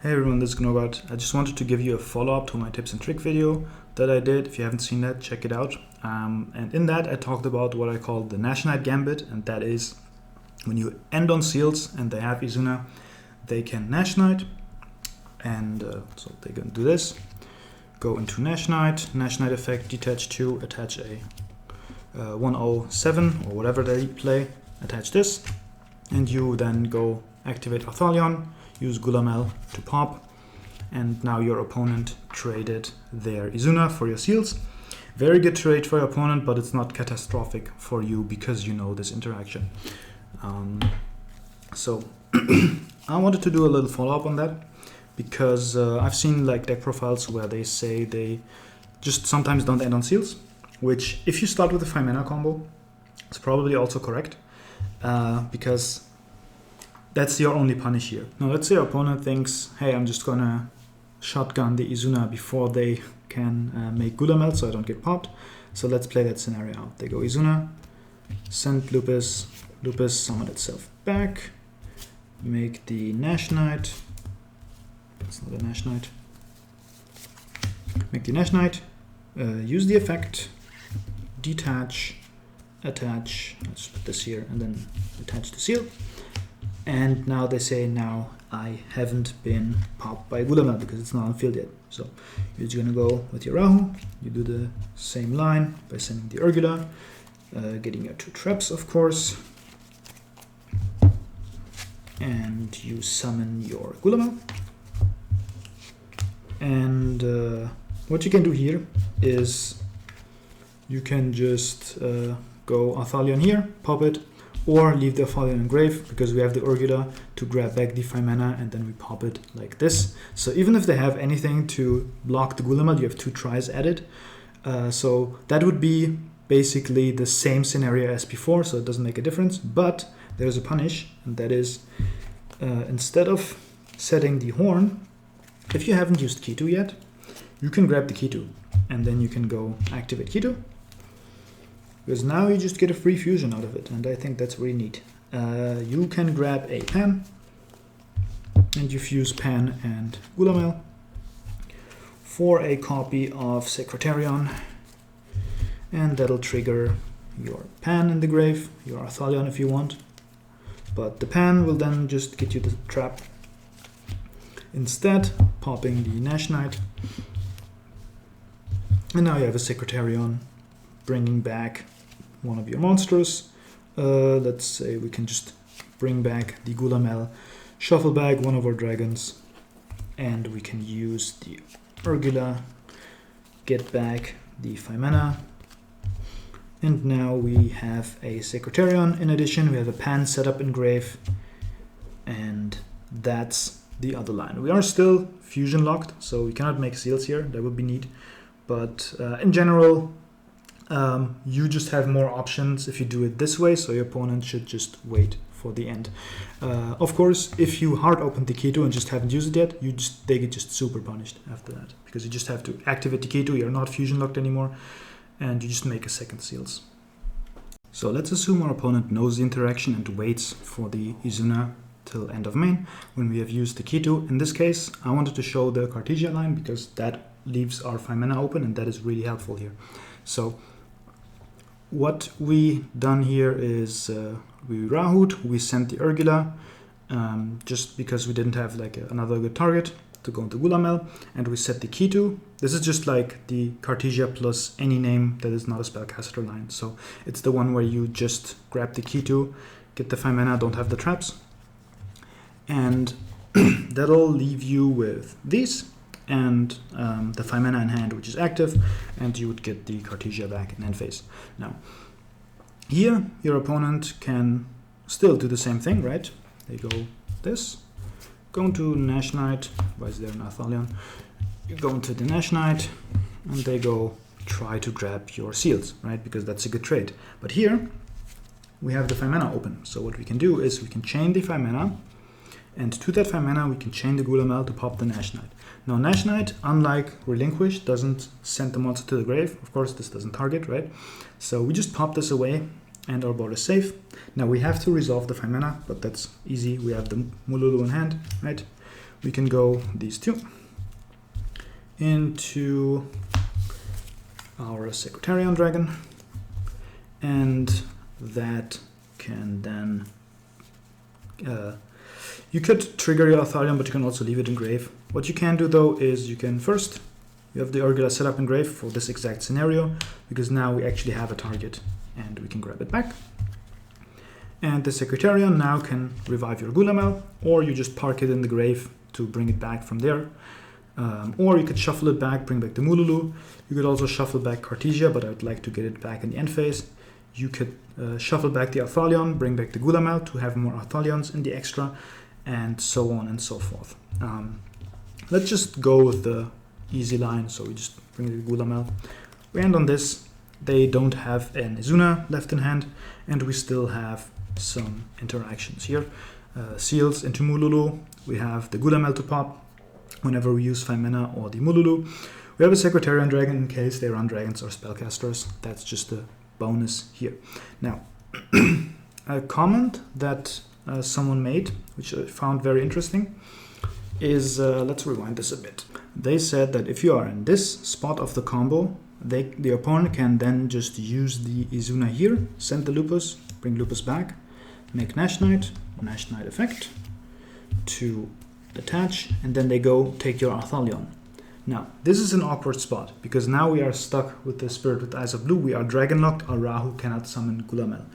Hey everyone, this is Gnobart. I just wanted to give you a follow-up to my tips and trick video that I did. If you haven't seen that, check it out. And in that I talked about what I call the Nash Knight gambit, and that is when you end on seals and they have Izuna, they can Nash Knight, and so they're going to do this. Go into Nash Knight effect, detach 2, attach a 107 or whatever they play, attach this, and you then go activate Arthalion, use Gulamel to pop, and now your opponent traded their Izuna for your seals. Very good trade for your opponent, but it's not catastrophic for you because you know this interaction. So I wanted to do a little follow-up on that because I've seen like deck profiles where they say they just sometimes don't end on seals, which if you start with a 5 mana combo, it's probably also correct because that's your only punish here. Now let's say your opponent thinks, hey, I'm just gonna shotgun the Izuna before they can make Gulamel so I don't get popped. So let's play that scenario out. They go Izuna, send Lupus, Lupus summon itself back, make the Nash Knight, that's not a Nash Knight, make the Nash Knight, use the effect, detach, attach, let's put this here and then attach the seal. And now they say, now I haven't been popped by Gulamel because it's not on field yet. So you're just gonna go with your Rahu, you do the same line by sending the Urgula, getting your 2 traps of course, and you summon your Gulamel. And what you can do here is you can just go Arthalion here, pop it, or leave the Arthalion in grave because we have the Urgula to grab back the 5 mana and then we pop it like this. So even if they have anything to block the Gulamel, you have 2 tries added. So that would be basically the same scenario as before, so it doesn't make a difference. But there's a punish, and that is instead of setting the horn, if you haven't used Kitu yet, you can grab the Kitu and then you can go activate Kitu. Because now you just get a free fusion out of it, and I think that's really neat. You can grab a Pan, and you fuse Pan and Gulamel for a copy of Secretarion, and that'll trigger your Pan in the grave, your Arthalion if you want, but the Pan will then just get you the trap. Instead, popping the Nash Knight, and now you have a Secretarion, bringing back one of your monsters. Let's say we can just bring back the Gulamel, shuffle back one of our dragons, and we can use the Urgula, get back the 5 mana, and now we have a Secretarion. In addition, we have a Pan set up in grave, and that's the other line. We are still fusion locked, so we cannot make seals here. That would be neat, but in general, you just have more options if you do it this way, so your opponent should just wait for the end. Of course, if you hard open the Kitu and just haven't used it yet, they get just super punished after that, because you just have to activate the Kitu, you're not fusion locked anymore, and you just make a second seals. So let's assume our opponent knows the interaction and waits for the Izuna till end of main when we have used the Kitu. In this case, I wanted to show the Cartisia line because that leaves our 5 mana open, and that is really helpful here. So what we done here is we Rahud, we sent the Urgula just because we didn't have like another good target to go into Gulamel, and we set the Kitu. This is just like the Cartisia plus any name that is not a spellcaster line. So it's the one where you just grab the Kitu, get the 5 mana, don't have the traps, and that'll leave you with these and the 5 mana in hand, which is active, and you would get the Cartisia back in end phase. Now, here your opponent can still do the same thing, right? They go this, go into Nash Knight, why is there an Arthalion? You go into the Nash Knight, and they go try to grab your seals, right? Because that's a good trade. But here we have the 5 mana open, so what we can do is we can chain the 5 mana, and to that 5 mana we can chain the Gulamel to pop the Nash Knight. Now Nash Knight, unlike Relinquish, doesn't send the monster to the grave. Of course, this doesn't target, right? So we just pop this away and our board is safe. Now we have to resolve the 5 mana, but that's easy. We have the Mululu in hand, right? we can go these two into our Secretarian Dragon, and that can then you could trigger your Athalion, but you can also leave it in grave. What you can do though is you can first, you have the Urgula set up in grave for this exact scenario, because now we actually have a target and we can grab it back. And the Secretarian now can revive your Gulamel, or you just park it in the grave to bring it back from there. Or you could shuffle it back, bring back the Mululu. You could also shuffle back Cartisia, but I would like to get it back in the end phase. You could shuffle back the Athalion, bring back the Gulamel to have more Athalions in the extra, and so on and so forth. Let's just go with the easy line, so we just bring the Gulamel. We end on this. They don't have an Izuna left in hand, and we still have some interactions here. Seals into Mululu. We have the Gulamel to pop whenever we use 5 mana or the Mululu. We have a Secretarian Dragon in case they run dragons or spellcasters. That's just a bonus here. Now, a comment that someone made, which I found very interesting, is, let's rewind this a bit. They said that if you are in this spot of the combo, the opponent can then just use the Izuna here, send the Lupus, bring Lupus back, make Nash Knight effect to detach, and then they go take your Athalion. Now, this is an awkward spot, because now we are stuck with the Spirit with Eyes of Blue. We are dragon locked, our Rahu cannot summon Gulamel.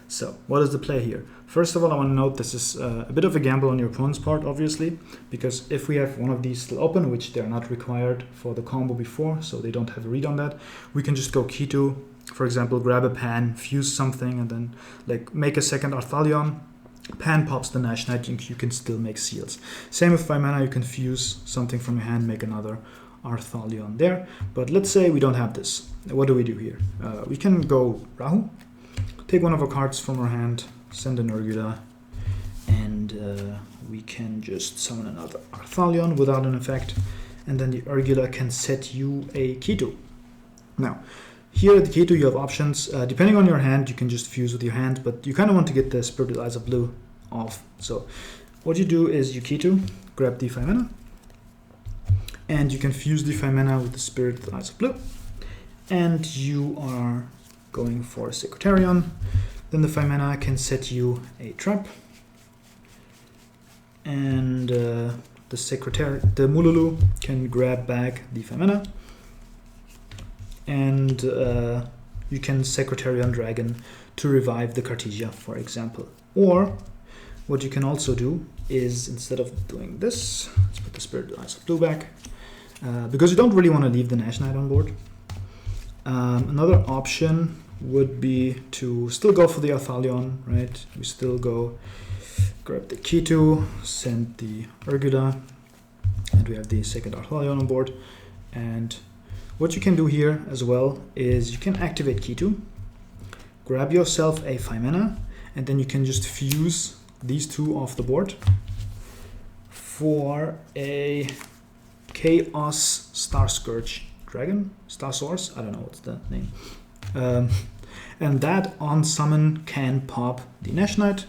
So, what is the play here? First of all, I want to note this is a bit of a gamble on your opponent's part, obviously, because if we have one of these still open, which they're not required for the combo before, so they don't have a read on that, we can just go Kitu, for example, grab a pan, fuse something, and then like make a second Athalion. Pan pops the Nash Knight, you can still make seals. Same with 5 mana, you can fuse something from your hand, make another Athalion there. But let's say we don't have this. What do we do here? We can go Rahu, take one of our cards from our hand, send an Urgula, and we can just summon another Athalion without an effect, and then the Urgula can set you a Kitu. Now, here at the Kitu you have options. Depending on your hand, you can just fuse with your hand, but you kind of want to get the Spirit with Eyes of Blue off. So what you do is you Kitu, grab the 5 mana, and you can fuse the 5 mana with the Spirit with Eyes of Blue, and you are going for a Secretarian. Then the 5 mana can set you a trap, and the Mululu can grab back the 5 mana, and you can Secretarian Dragon to revive the Cartisia, for example. Or what you can also do is, instead of doing this, let's put the Spirit with Eyes of Blue back, because you don't really want to leave the Nash Knight on board. Another option would be to still go for the Athalion, right? We still go grab the Kitu, send the Urgula, and we have the second Athalion on board. And what you can do here as well is you can activate Kitu, grab yourself a 5 mana, and then you can just fuse these two off the board for a Chaos Star Scourge Dragon, Star Source, I don't know what's the name. And that on summon can pop the Nash Knight,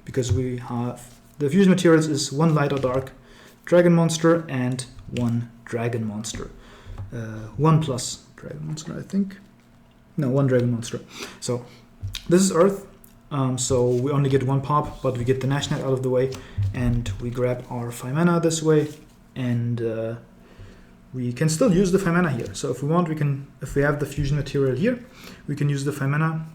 because we have the fusion materials is 1 light or dark dragon monster and 1 dragon monster. 1 plus dragon monster, I think. No, 1 dragon monster. So this is Earth, so we only get 1 pop, but we get the Nash Knight out of the way, and we grab our 5 mana this way, and we can still use the 5 mana here. So if we want, we can, if we have the fusion material here, we can use the 5 mana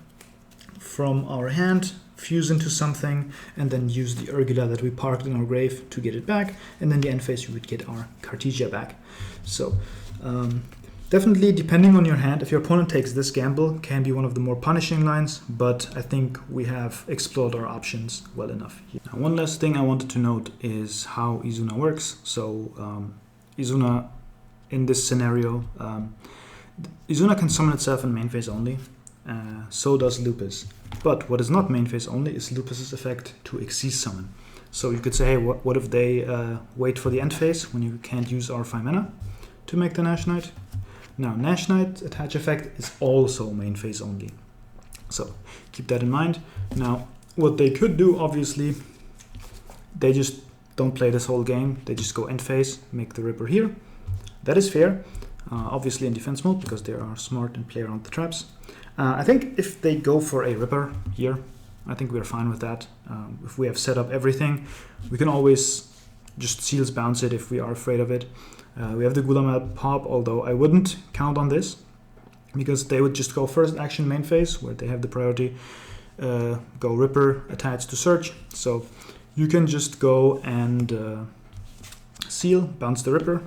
from our hand, fuse into something, and then use the Urgula that we parked in our grave to get it back, and then the end phase we would get our Cartisia back. So definitely, depending on your hand, if your opponent takes this gamble, can be one of the more punishing lines, but I think we have explored our options well enough here. Now, one last thing I wanted to note is how Izuna works. So Izuna, in this scenario, Izuna can summon itself in main phase only, so does Lupus. But what is not main phase only is Lupus's effect to Xyz summon. So you could say, hey, what if they wait for the end phase when you can't use our 5 mana to make the Nash Knight? Now, Nash Knight attach effect is also main phase only. So keep that in mind. Now, what they could do, obviously, they just don't play this whole game. They just go end phase, make the Ripper here. That is fair, obviously in defense mode, because they are smart and play around the traps. I think if they go for a Ripper here, I think we're fine with that. If we have set up everything, we can always just Seals bounce it if we are afraid of it. We have the Gulamel pop, although I wouldn't count on this, because they would just go first action main phase, where they have the priority, go Ripper attached to Search. So you can just go and Seal, bounce the Ripper.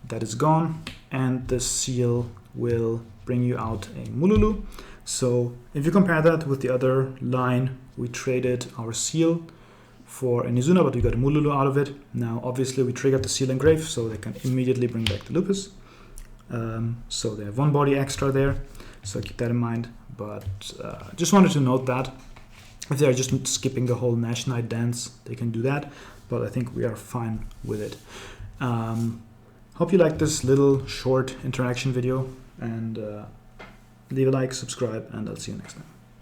That is gone, and the Seal will bring you out a Mululu. So if you compare that with the other line, we traded our Seal for an Izuna, but we got a Mululu out of it. Now, obviously, we triggered the Seal Engrave, so they can immediately bring back the Lupus. So they have one body extra there, so keep that in mind. But just wanted to note that if they're just skipping the whole Nash Knight dance, they can do that, but I think we are fine with it. Hope you liked this little short interaction video, and leave a like, subscribe, and I'll see you next time.